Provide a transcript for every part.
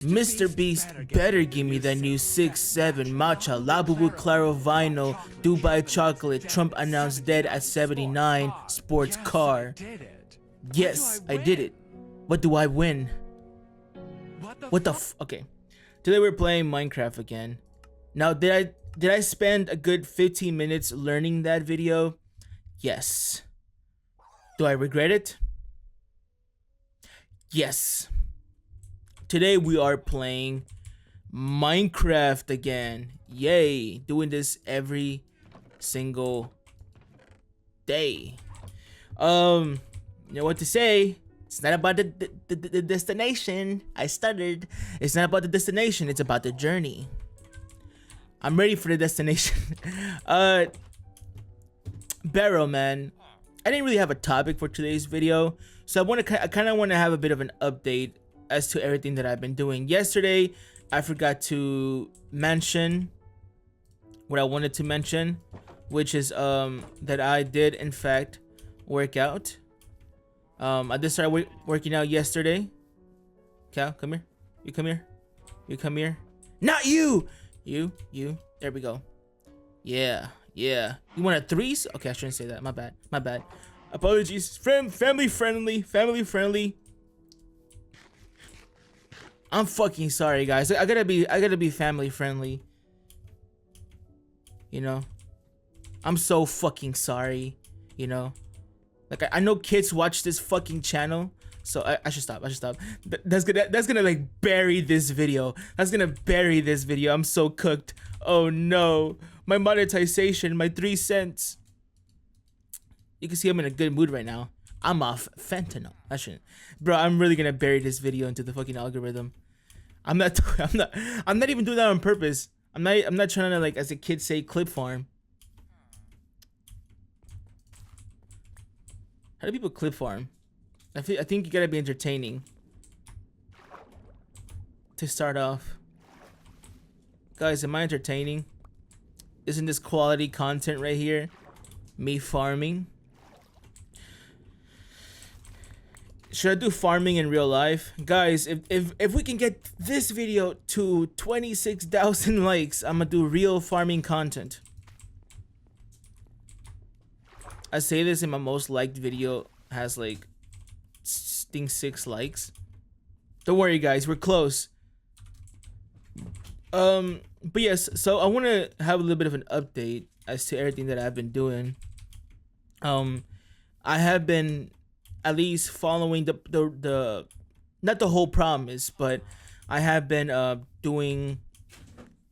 Mr. Beast better give me that new 6-7 matcha Labubu Claro Vinyl Dubai chocolate Trump announced dead at 79 sports car. Yes, I did it. What do I win? What the okay. Today we're playing Minecraft again. Now did I spend a good 15 minutes learning that video? Yes. Do I regret it? Yes. Today we are playing Minecraft again. Yay, doing this every single day. You know what to say? It's not about the destination. I stuttered. It's not about the destination, it's about the journey. I'm ready for the destination. Barrow, man. I didn't really have a topic for today's video, so I kind of want to have a bit of an update as to everything that I've been doing. Yesterday, I forgot to mention what I wanted to mention, which is that I did in fact work out. I did start working out yesterday. Cal, come here. You come here. You come here. Not you. You. There we go. Yeah. You want a threes? Okay, I shouldn't say that. My bad. Apologies. Family friendly. I'm fucking sorry, guys. I gotta be family friendly. You know, I'm so fucking sorry. You know, like I know kids watch this fucking channel, so I should stop. That's gonna like bury this video. I'm so cooked. Oh no, my monetization, my 3 cents. You can see I'm in a good mood right now. I'm off fentanyl. I shouldn't, bro. I'm really gonna bury this video into the fucking algorithm. I'm not even doing that on purpose. I'm not trying to, like, as a kid say, clip farm. How do people clip farm? I think you gotta be entertaining to start off. Guys, am I entertaining? Isn't this quality content right here? Me farming. Should I do farming in real life? Guys, if we can get this video to 26,000 likes, I'm gonna do real farming content. I say this in my most liked video, has like, I think 6 likes. Don't worry guys, we're close. But yes, so I want to have a little bit of an update as to everything that I've been doing. I have been at least following the not the whole promise, but I have been doing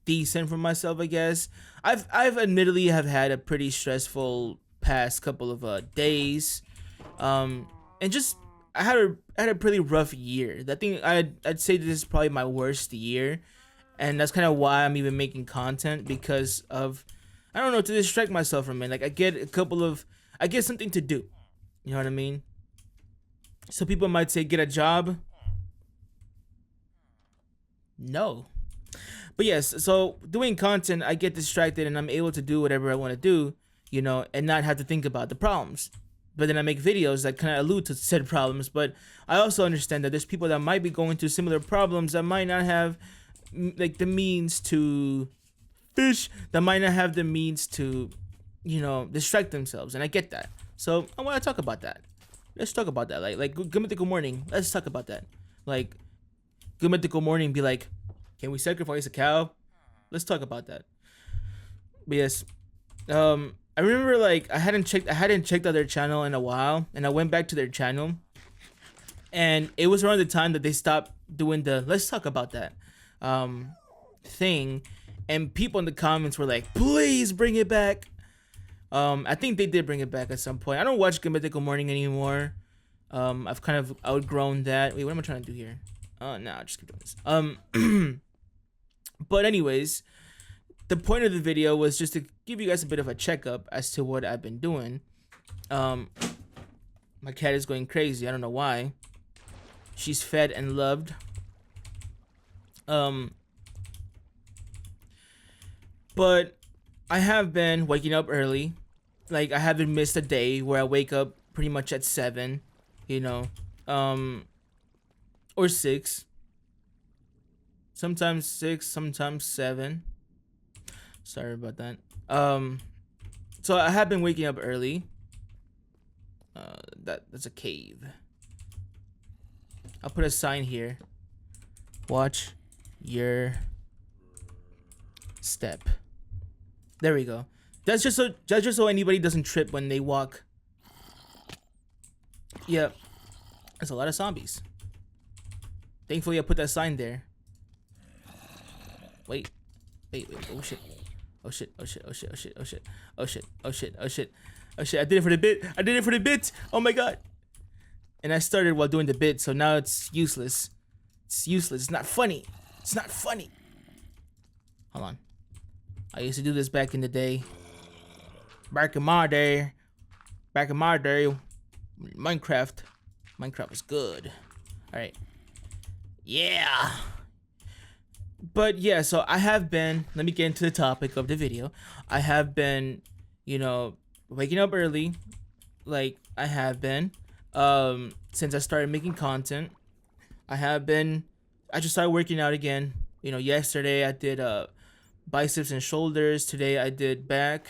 decent for myself, I guess. I've admittedly have had a pretty stressful past couple of days, and just I had a pretty rough year. I think I'd say this is probably my worst year, and that's kind of why I'm even making content, because of, I don't know, to distract myself from it. Like I get something to do, you know what I mean? So people might say, get a job. No. But yes, so doing content, I get distracted and I'm able to do whatever I want to do, you know, and not have to think about the problems. But then I make videos that kind of allude to said problems. But I also understand that there's people that might be going through similar problems that might not have like the means to fish, that might not have the means to, you know, distract themselves. And I get that. So I want to talk about that. Let's talk about that. Like good mythical morning. Let's talk about that. Like good mythical morning be like, can we sacrifice a cow? Let's talk about that. But yes, I remember like I hadn't checked out their channel in a while, and I went back to their channel, and it was around the time that they stopped doing the let's talk about that thing, and people in the comments were like, please bring it back. I think they did bring it back at some point. I don't watch Good Mythical Morning anymore. I've kind of outgrown that. Wait, what am I trying to do here? No, I'll just keep doing this. But anyways, the point of the video was just to give you guys a bit of a checkup as to what I've been doing. My cat is going crazy. I don't know why. She's fed and loved. But I have been waking up early. Like, I haven't missed a day where I wake up pretty much at 7, you know, or 6. sometimes 6, sometimes 7. Sorry about that. So I have been waking up early. That's a cave. I'll put a sign here. Watch your step. There we go. That's just so anybody doesn't trip when they walk. Yep. There's a lot of zombies. Thankfully I put that sign there. Wait. Oh shit. Oh shit. Oh shit. Oh shit. Oh shit. Oh shit. Oh shit. Oh shit. Oh shit. Oh shit. I did it for the bit. Oh my god. And I started while doing the bit, so now it's useless. It's useless. It's not funny. It's not funny. Hold on. I used to do this back in the day. Back in my day. Minecraft was good. Alright. Yeah. But yeah, so I have been, let me get into the topic of the video. I have been, waking up early. Like, I have been. Since I started making content. I just started working out again. Yesterday I did biceps and shoulders. Today I did back.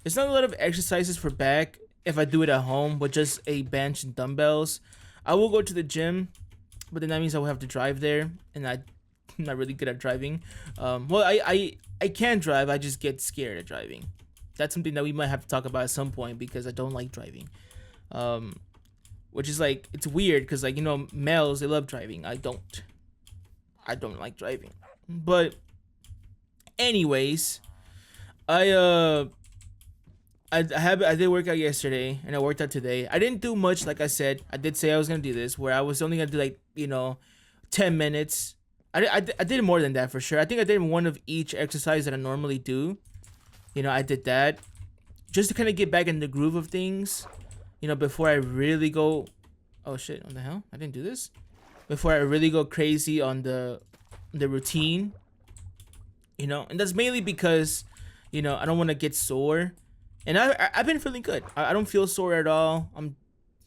There's not a lot of exercises for back if I do it at home with just a bench and dumbbells. I will go to the gym, but then that means I will have to drive there, and I'm not really good at driving. Well, I can drive. I just get scared at driving. That's something that we might have to talk about at some point because I don't like driving. Which is like, it's weird because like, males, they love driving. I don't like driving. But anyways, I did work out yesterday and I worked out today. I didn't do much, like I said. I did say I was gonna do this, where I was only gonna do like 10 minutes. I did more than that for sure. I think I did one of each exercise that I normally do. I did that just to kind of get back in the groove of things. Before I really go, oh shit, what the hell? I didn't do this. Before I really go crazy on the routine. And that's mainly because, I don't want to get sore. And I've been feeling good. I don't feel sore at all.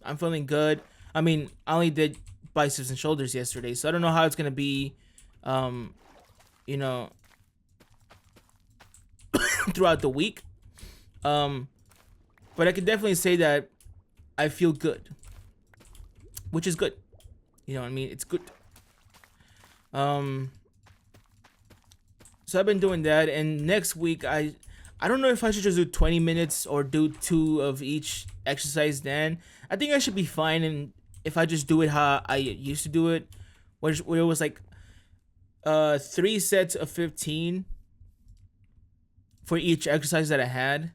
I'm feeling good. I mean, I only did biceps and shoulders yesterday, so I don't know how it's gonna be, throughout the week. But I can definitely say that I feel good, which is good. You know what I mean? It's good. So I've been doing that, and next week I don't know if I should just do 20 minutes or do 2 of each exercise then. I think I should be fine, and if I just do it how I used to do it, where it was like 3 sets of 15 for each exercise that I had.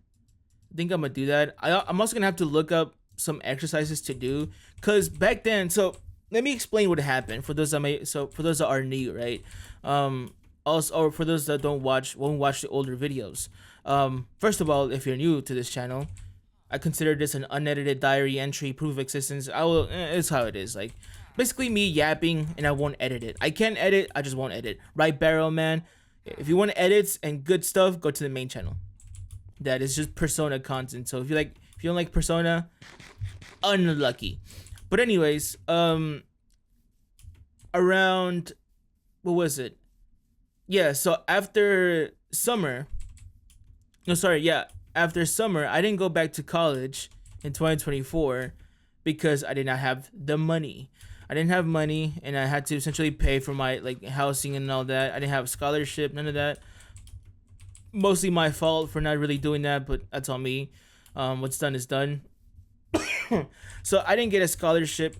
I think I'm gonna do that. I'm also gonna have to look up some exercises to do, because back then, so let me explain what happened for those that are new, right? Also, or for those that won't watch the older videos. First of all, if you're new to this channel, I consider this an unedited diary entry, proof of existence. It's how it is. Like, basically me yapping, and I won't edit it. I can edit, I just won't edit. Right, Barrel Man? If you want edits and good stuff, go to the main channel. That is just Persona content. So if you don't like Persona, unlucky. But anyways, around, what was it? Yeah, so after summer, after summer, I didn't go back to college in 2024 because I did not have the money. I didn't have money, and I had to essentially pay for my housing and all that. I didn't have a scholarship, none of that. Mostly my fault for not really doing that, but that's on me. What's done is done. So I didn't get a scholarship,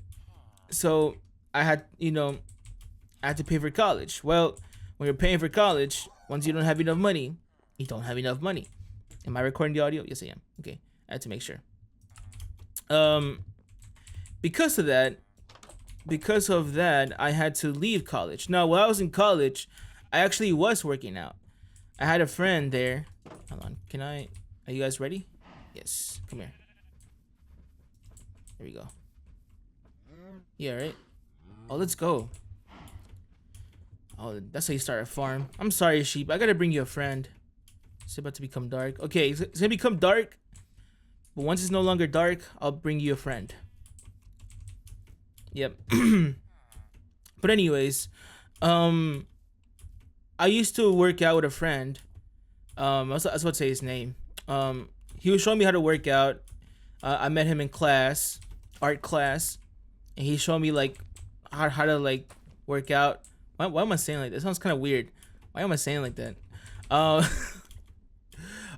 so I had to pay for college. Well, when you're paying for college, once you don't have enough money, you don't have enough money. Am I recording the audio? Yes, I am. Okay, I had to make sure. Because of that, I had to leave college. Now, while I was in college, I actually was working out. I had a friend there. Hold on. Are you guys ready? Yes. Come here. There we go. Yeah, right? Oh, let's go. Oh, that's how you start a farm. I'm sorry, sheep. I gotta bring you a friend. It's about to become dark. Okay, it's gonna become dark. But once it's no longer dark, I'll bring you a friend. Yep. But anyways, I used to work out with a friend. I was about to say his name. He was showing me how to work out. I met him in class, art class, and he showed me like how to like work out. Why am I saying like that? It sounds kind of weird. Why am I saying like that? Uh,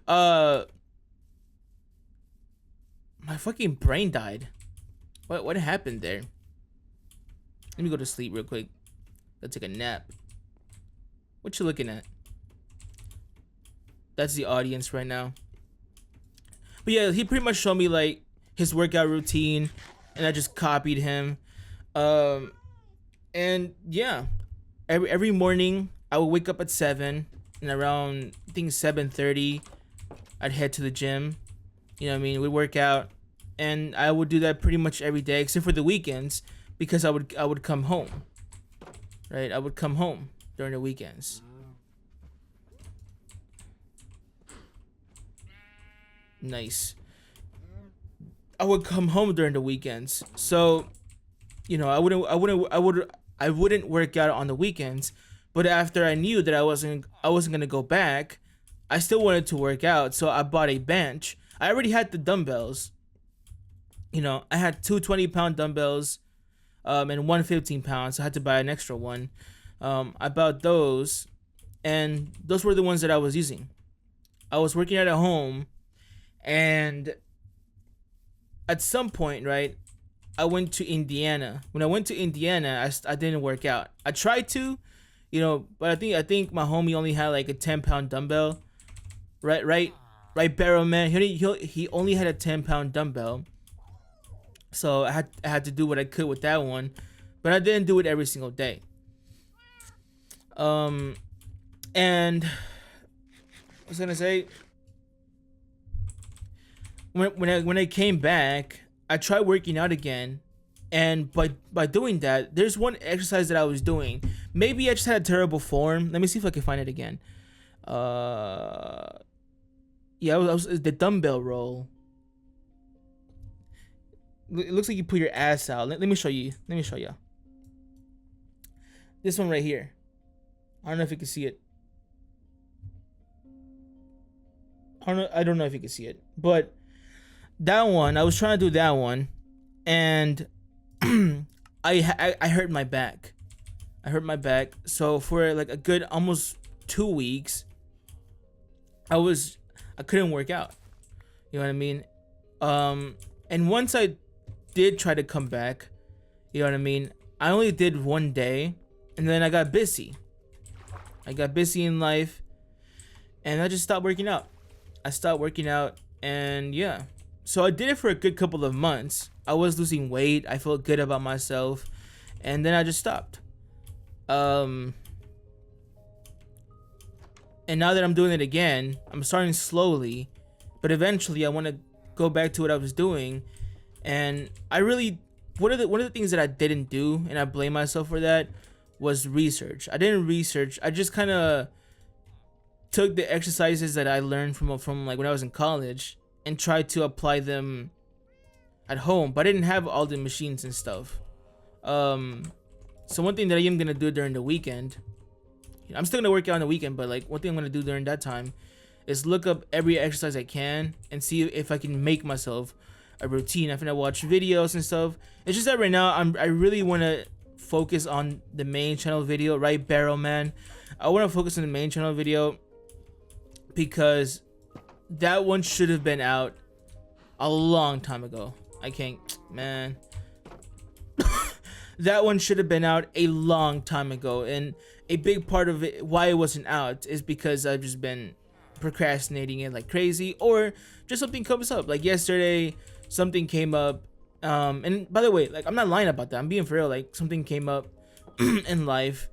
uh, my fucking brain died. What happened there? Let me go to sleep real quick. Let's take a nap. What you looking at? That's the audience right now. But yeah, he pretty much showed me like his workout routine, and I just copied him. And yeah, every morning I would wake up at 7, and around I think 7:30, I'd head to the gym. You know what I mean? We'd work out, and I would do that pretty much every day except for the weekends because I would come home. Right? I would come home during the weekends. Nice. I would come home during the weekends. So, you know, I wouldn't work out on the weekends, but after I knew that I wasn't going to go back, I still wanted to work out, so I bought a bench. I already had the dumbbells. You know, I had two 20-pound dumbbells and one 15-pound, so I had to buy an extra one. I bought those, and those were the ones that I was using. I was working out at home, and at some point, right, I went to Indiana. When I went to Indiana, I didn't work out. I tried to, you know, but I think my homie only had like a 10-pound dumbbell. Right, Barrel Man. He only had a 10-pound dumbbell. So I had to do what I could with that one, but I didn't do it every single day. And I was gonna say, when I came back, I tried working out again, and by doing that, there's one exercise that I was doing. Maybe I just had a terrible form. Let me see if I can find it again. Yeah, it was the dumbbell roll. It looks like you put your ass out. Let me show you. Let me show you. This one right here. I don't know if you can see it. I don't know if you can see it, but that one, I was trying to do that one, and I hurt my back. I hurt my back. So for like a good almost 2 weeks, I couldn't work out. You know what I mean? And once I did try to come back, you know what I mean, I only did one day, and then I got busy. I got busy in life, and I just stopped working out. I stopped working out, and yeah. So I did it for a good couple of months. I was losing weight. I felt good about myself, and then I just stopped. And now that I'm doing it again, I'm starting slowly, but eventually I want to go back to what I was doing. And I really, one of the things that I didn't do, and I blame myself for that, was research. I didn't research. I just kind of took the exercises that I learned from like when I was in college and tried to apply them at home, but I didn't have all the machines and stuff. So one thing that I am gonna do during the weekend, I'm still gonna work out on the weekend, but like one thing I'm gonna do during that time is look up every exercise I can and see if I can make myself a routine. I'm gonna watch videos and stuff. It's just that right now I really want to focus on the main channel video, right, Barrel Man? I want to focus on the main channel video because that one should have been out a long time ago. I can't, man. That one should have been out a long time ago, and a big part of it, why it wasn't out, is because I've just been procrastinating it like crazy, or just something comes up. Like yesterday, something came up, and by the way, like I'm not lying about that. I'm being for real. Like something came up in life,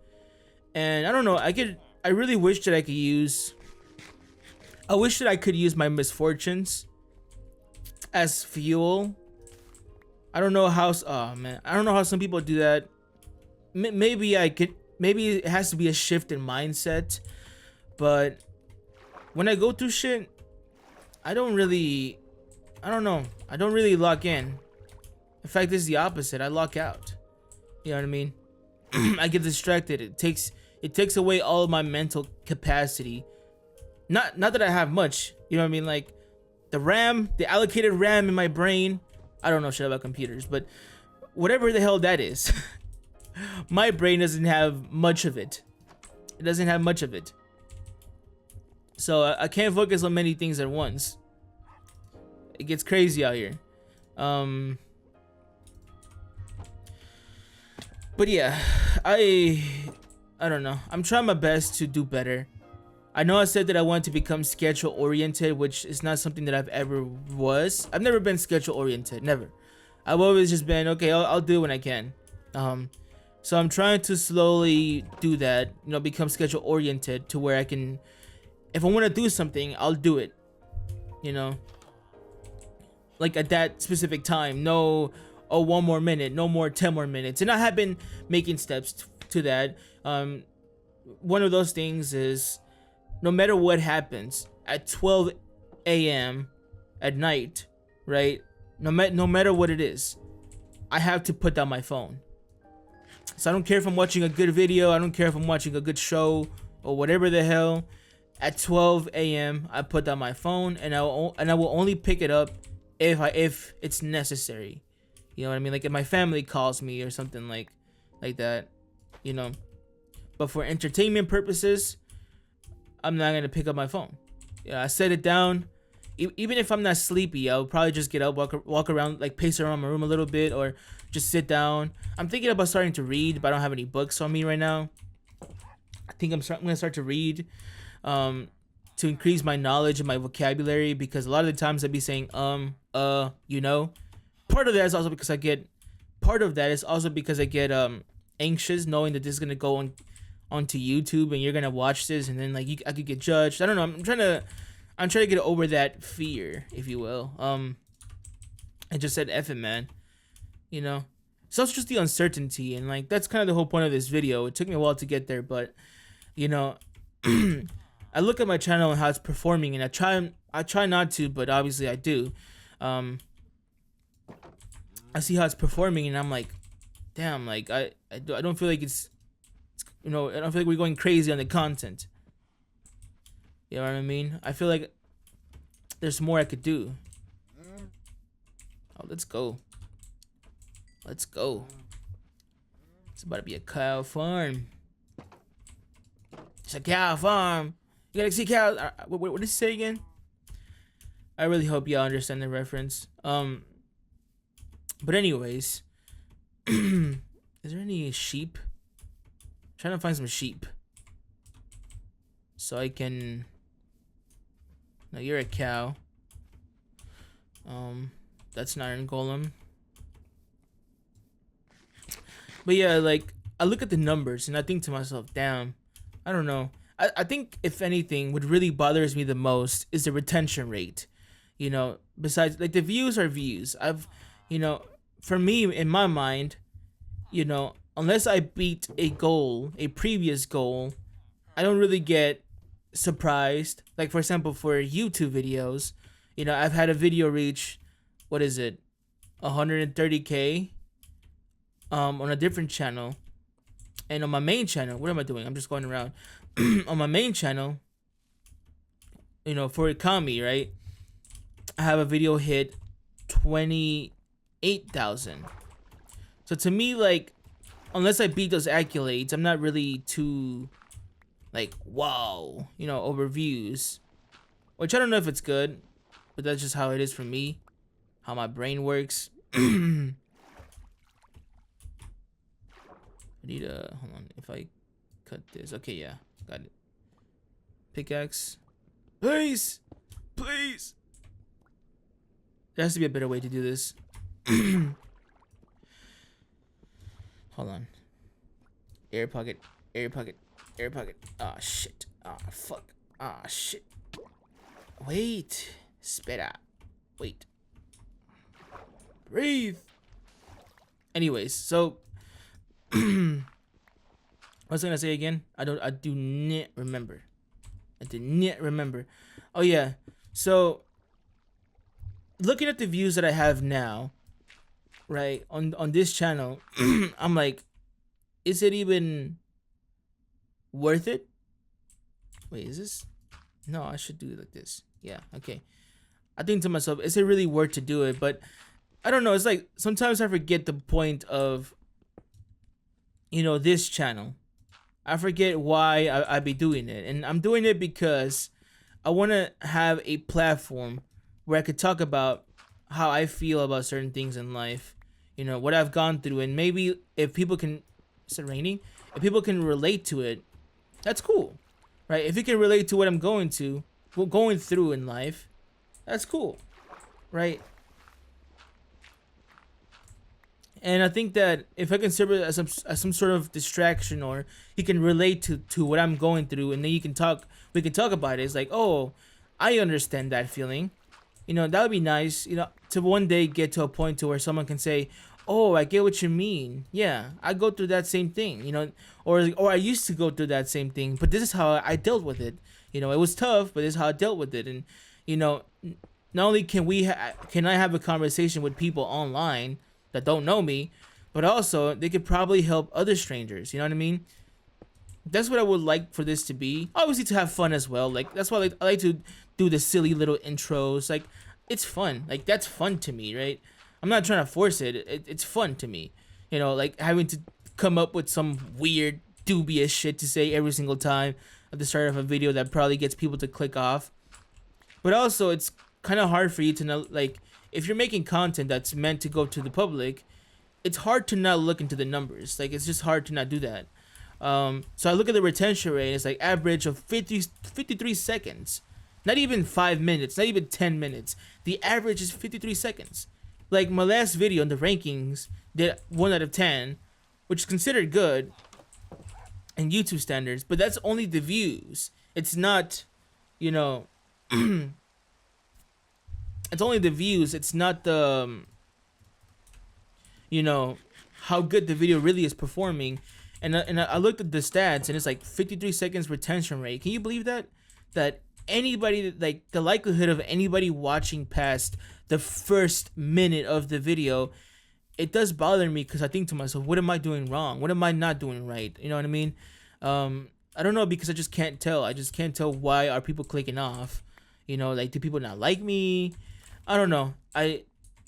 and I don't know. I really wish that I could use. I wish that I could use my misfortunes as fuel. I don't know how. Oh man, I don't know how some people do that. Maybe I could. Maybe it has to be a shift in mindset. But when I go through shit, I don't know. I don't really lock in. In fact, this is the opposite. I lock out. You know what I mean? I get distracted. it takes away all of my mental capacity. Not that I have much, you know what I mean? Like the RAM, the allocated RAM in my brain. I don't know shit about computers, but whatever the hell that is, my brain doesn't have much of it. It doesn't have much of it. So I can't focus on many things at once. It gets crazy out here. But yeah, I don't know. I'm trying my best to do better. I know I said that I wanted to become schedule oriented, which is not something that I've ever was. I've never been schedule oriented, never. I've always just been, okay, I'll do it when I can. So I'm trying to slowly do that, you know, become schedule oriented to where I can, if I want to do something, I'll do it, you know, like at that specific time. No, oh, 1 more minute, no more 10 more minutes. And I have been making steps to that. One of those things is, no matter what happens at 12 a.m. at night, right? No matter what it is, I have to put down my phone. So I don't care if I'm watching a good video, I don't care if I'm watching a good show or whatever the hell. At 12 a.m. I put down my phone, and I will only pick it up if it's necessary. You know what I mean? Like if my family calls me or something like that, you know. But for entertainment purposes, I'm not gonna pick up my phone. Yeah, I set it down. Even if I'm not sleepy, I'll probably just get up, walk around, like pace around my room a little bit, or just sit down. I'm thinking about starting to read, but I don't have any books on me right now. I think I'm gonna start to read, to increase my knowledge and my vocabulary, because a lot of the times I'd be saying you know. Part of that is also because I get anxious knowing that this is gonna go onto YouTube and you're gonna watch this, and then like I could get judged. I don't know. I'm trying to get over that fear, if you will. I just said F it, man. You know, it's also just the uncertainty, and like that's kind of the whole point of this video. It took me a while to get there, but you know, I look at my channel and how it's performing, and I try not to, but obviously I do. I see how it's performing, and I'm like, damn, like I don't feel like it's you know, I don't feel like we're going crazy on the content. You know what I mean? I feel like there's more I could do. Oh, let's go. Let's go. It's about to be a cow farm. It's a cow farm. You gotta see cows. What did he say again? I really hope y'all understand the reference. But anyways, is there any sheep? I'm trying to find some sheep so I can. No, you're a cow. That's not an golem. But yeah, like I look at the numbers and I think to myself, damn, I don't know. I think if anything, what really bothers me the most is the retention rate. You know, besides like the views are views. You know, for me in my mind, you know, unless I beat a goal, a previous goal, I don't really get surprised. Like for example, for YouTube videos, you know, I've had a video reach, what is it, 130K on a different channel, and on my main channel, what am I doing? I'm just going around. On my main channel, you know, for Ikami, right, I have a video hit 28,000. So to me, like, unless I beat those accolades, I'm not really too like, wow, you know, over views, which I don't know if it's good, but that's just how it is for me, how my brain works. I need a, hold on, if I cut this, okay, yeah, got it. Pickaxe, please, please. There has to be a better way to do this. Hold on. Air pocket, air pocket, air pocket. Ah, oh, shit. Ah, oh, fuck. Ah, oh, shit. Wait. Spit out. Wait. Breathe. Anyways, so what was I gonna say again? I do not remember. I did not remember. Oh yeah. So looking at the views that I have now, right, on this channel, I'm like, is it even Worth it? Wait, is this? No, I should do it like this. Yeah, okay. I think to myself, is it really worth to do it? But I don't know. It's like sometimes I forget the point of, this channel. I forget why I be doing it. And I'm doing it because I want to have a platform where I could talk about how I feel about certain things in life, what I've gone through. And maybe if people can, is it raining? If people can relate to it, that's cool, right? If you can relate to what I'm going through in life, that's cool, right? And I think that if I can serve it as some sort of distraction, or he can relate to what I'm going through, and then we can talk about it. It's like, oh, I understand that feeling. That would be nice. To one day get to a point to where someone can say, oh, I get what you mean. Yeah, I go through that same thing. Or I used to go through that same thing, but this is how I dealt with it. It was tough, but this is how I dealt with it. And you know, not only can I have a conversation with people online that don't know me, but also they could probably help other strangers. You know what I mean? That's what I would like for this to be. Obviously, to have fun as well. Like that's why I like to do the silly little intros. Like it's fun. Like that's fun to me, right? I'm not trying to force it. It's fun to me. Like having to come up with some weird, dubious shit to say every single time at the start of a video that probably gets people to click off. But also, it's kind of hard for you to know, like, if you're making content that's meant to go to the public, it's hard to not look into the numbers. Like, it's just hard to not do that. So I look at the retention rate. It's like average of 53 seconds. Not even 5 minutes. Not even 10 minutes. The average is 53 seconds. Like my last video in the rankings did 1 out of 10, which is considered good in YouTube standards. But that's only the views. It's not, you know, it's only the views. It's not the, how good the video really is performing. And I looked at the stats, and it's like 53 seconds retention rate. Can you believe that? That anybody, like the likelihood of anybody watching past the first minute of the video, it does bother me, because I think to myself, what am I doing wrong? What am I not doing right? You know what I mean? I don't know, because I just can't tell. I just can't tell why are people clicking off. Like, do people not like me? I don't know. I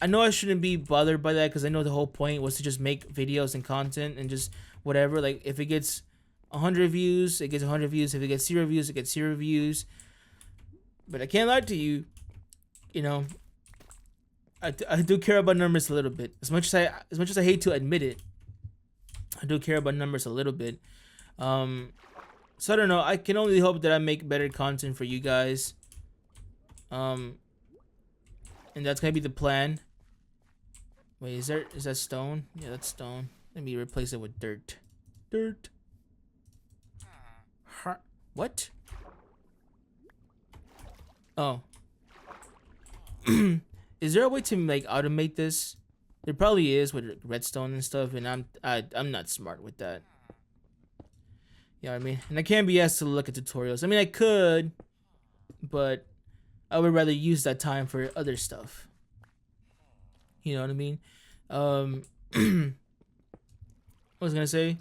know I shouldn't be bothered by that, because I know the whole point was to just make videos and content and just whatever. Like, if it gets 100 views, it gets 100 views. If it gets 0 views, it gets 0 views. But I can't lie to you. I do care about numbers a little bit. As much as I hate to admit it, I do care about numbers a little bit. So I don't know. I can only hope that I make better content for you guys. And that's gonna be the plan. Wait, is that stone? Yeah, that's stone. Let me replace it with dirt. Dirt. What? Oh. Is there a way to like automate this? There probably is with redstone and stuff, and I'm not smart with that. You know what I mean? And I can't be asked to look at tutorials. I mean, I could, but I would rather use that time for other stuff. You know what I mean? What was I gonna say?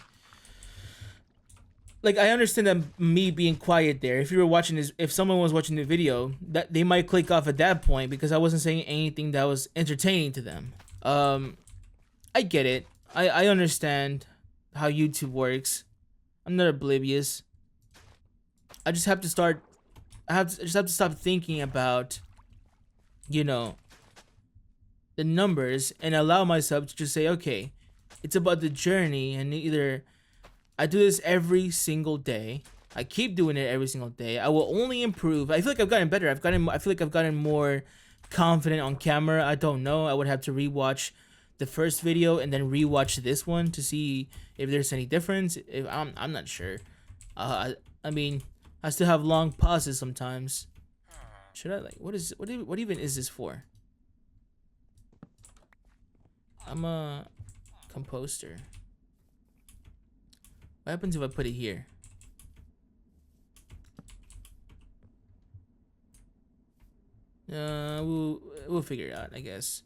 Like, I understand that me being quiet there. If you were watching this, if someone was watching the video, that they might click off at that point because I wasn't saying anything that was entertaining to them. I get it. I understand how YouTube works. I'm not oblivious. I just have to start. Just have to stop thinking about, the numbers, and allow myself to just say, okay, it's about the journey, and either I do this every single day. I keep doing it every single day. I will only improve. I feel like I've gotten better. I feel like I've gotten more confident on camera. I don't know. I would have to rewatch the first video and then rewatch this one to see if there's any difference. If I'm not sure. I mean, I still have long pauses sometimes. Should I what even is this for? I'm a composter. What happens if I put it here? We'll figure it out, I guess.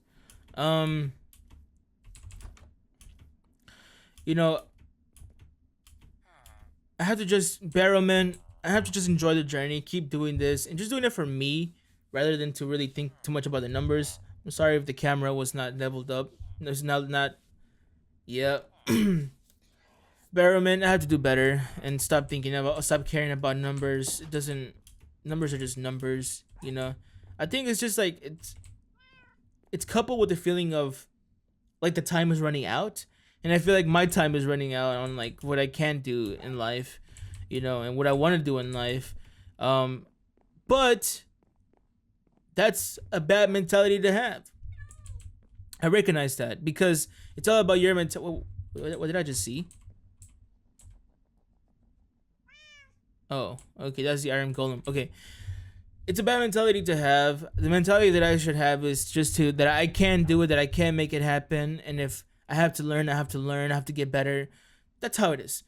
I have to just man. I have to just enjoy the journey, keep doing this, and just doing it for me rather than to really think too much about the numbers. I'm sorry if the camera was not leveled up. It's not. Yeah. Man, I have to do better and stop caring about numbers. It doesn't. Numbers are just numbers, you know. I think it's just like it's coupled with the feeling of like the time is running out, and I feel like my time is running out on like what I can do in life, you know, and what I want to do in life. But that's a bad mentality to have. I recognize that because it's all about your mental. What did I just see? Oh, okay, that's the Iron Golem. Okay, it's a bad mentality to have. The mentality that I should have is just to that I can do it, that I can make it happen, and if I have to learn, I have to learn. I have to get better. That's how it is.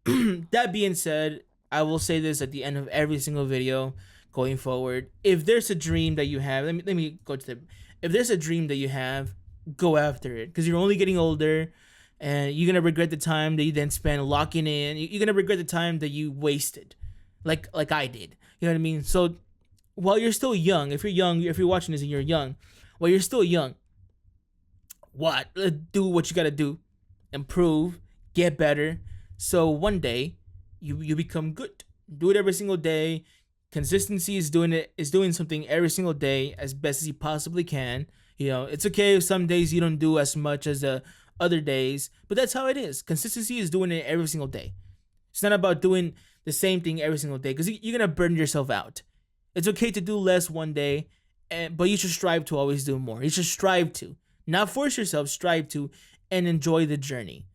That being said, I will say this at the end of every single video going forward. If there's a dream that you have, let me go to the. If there's a dream that you have, go after it because you're only getting older, and you're gonna regret the time that you then spent locking in. You're gonna regret the time that you wasted, like I did. You know what I mean? So while you're still young, if you're watching this and you're young, while you're still young, do what you gotta do, improve, get better. So one day, you become good. Do it every single day. Consistency is doing something every single day as best as you possibly can. You know, it's okay if some days you don't do as much as the other days, but that's how it is. Consistency is doing it every single day. It's not about doing the same thing every single day because you're gonna burn yourself out. It's okay to do less one day, but you should strive to always do more. You should strive to, not force yourself, strive to, and enjoy the journey,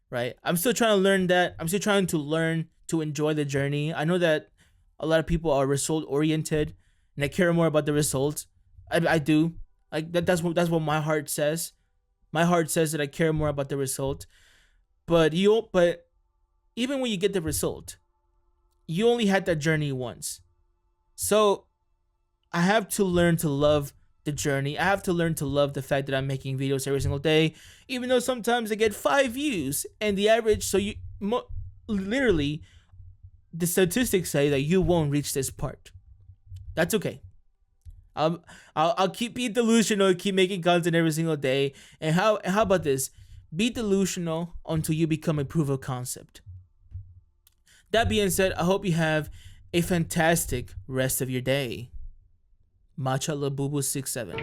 right? I'm still trying to learn that. I'm still trying to learn to enjoy the journey. I know that a lot of people are result oriented and they care more about the results. I do. Like that's what my heart says. My heart says that I care more about the result. But even when you get the result, you only had that journey once. So I have to learn to love the journey. I have to learn to love the fact that I'm making videos every single day, even though sometimes I get 5 views and the average. So literally, the statistics say that you won't reach this part. That's okay. I'll keep being delusional, keep making content every single day. And how about this? Be delusional until you become a proof of concept. That being said, I hope you have a fantastic rest of your day. Matcha Labubu 67.